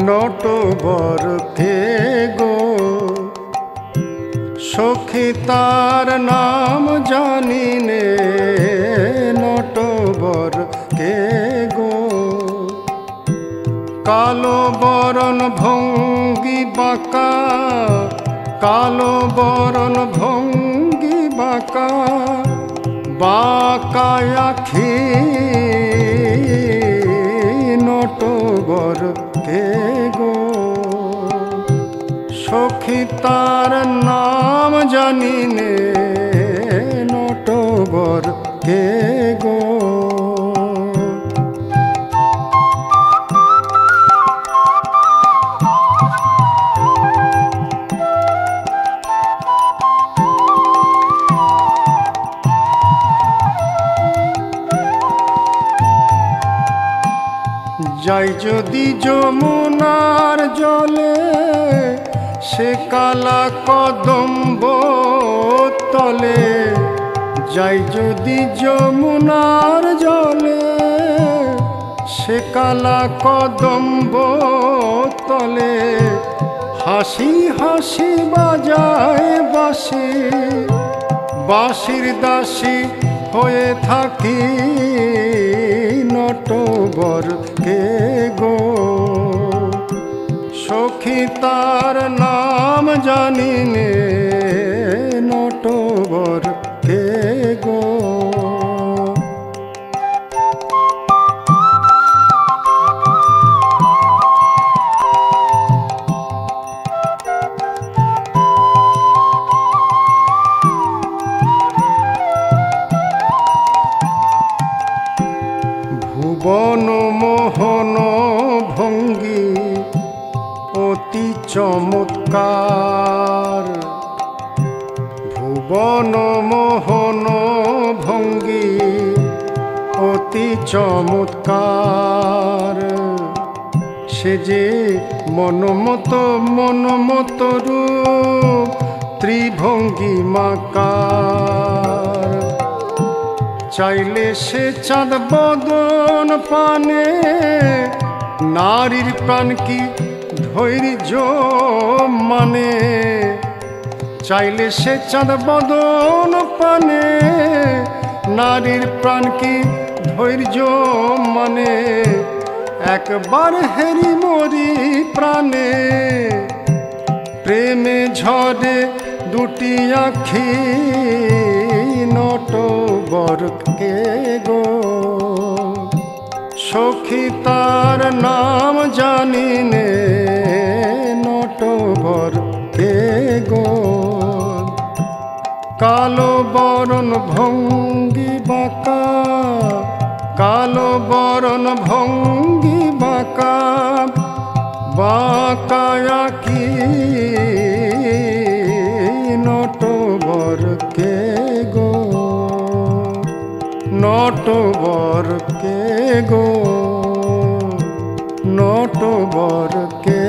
নটবর কে গো, সখী তার নাম জানি নে, নটবর কে গো। কালো বরণ ভঙ্গি বাঁকা, কালো বরণ ভঙ্গি বাঁকা, বাঁকা আখি, নটবর কে গো, সখী তার নাম জানি নে, নটবর কে গো। যাই যদি যমুনার জলে, সে কালা কদম্ব তলে, যাই যদি যমুনার জলে, সে কালা কদম্ব তলে, হাসি হাসি বাজায় বাঁশি, বাঁশির দাসী হয়ে থাকি, নটবর কে গো, সখী তার নাম জানি নে, নটবর কে গো। ভুবন মোহন ভঙ্গি অতি চমৎকার, ভুবন মোহন ভঙ্গি অতি চমৎকার, সে যে মনমত মনমত রূপ ত্রিভঙ্গিমাকার, চাইলে সে চাঁদ বদন পানে, নারীর প্রাণ কি ধৈর্য মানে, চাইলে সে চাঁদ বদন পানে, নারীর প্রাণ কি ধৈর্য মানে, একবার হেরি মরি প্রাণে, প্রেমে ঝরে দুটি আখি, নটবর কে গো, সখী তার নাম জানি নে, নটবর কে গো। কালো বরণ ভঙ্গি বাঁকা, কালো বরণ ভঙ্গি বাঁকা, বাঁকা আঁকি, নটবর কে গো, নটবর কে গো, নটবর কে